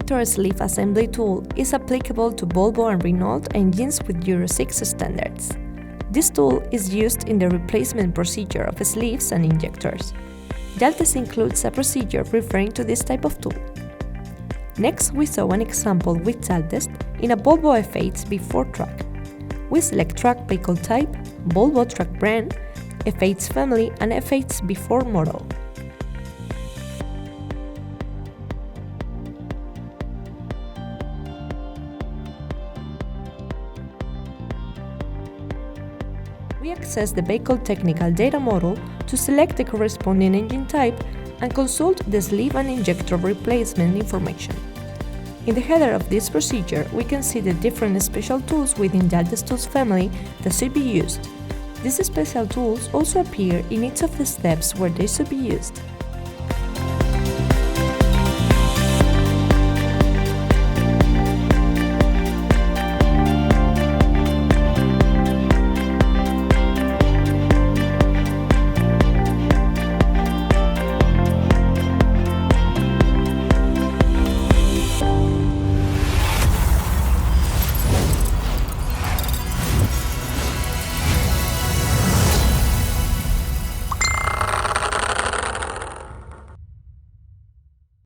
injector sleeve assembly tool is applicable to Volvo and Renault engines with Euro 6 standards. This tool is used in the replacement procedure of sleeves and injectors. JALTEST includes a procedure referring to this type of tool. Next, we saw an example with JALTEST in a Volvo F8 before truck. We select truck vehicle type, Volvo truck brand, F8 family and F8 before model. We access the vehicle technical data model to select the corresponding engine type and consult the sleeve and injector replacement information. In the header of this procedure, we can see the different special tools within JALTEST tools family that should be used. These special tools also appear in each of the steps where they should be used.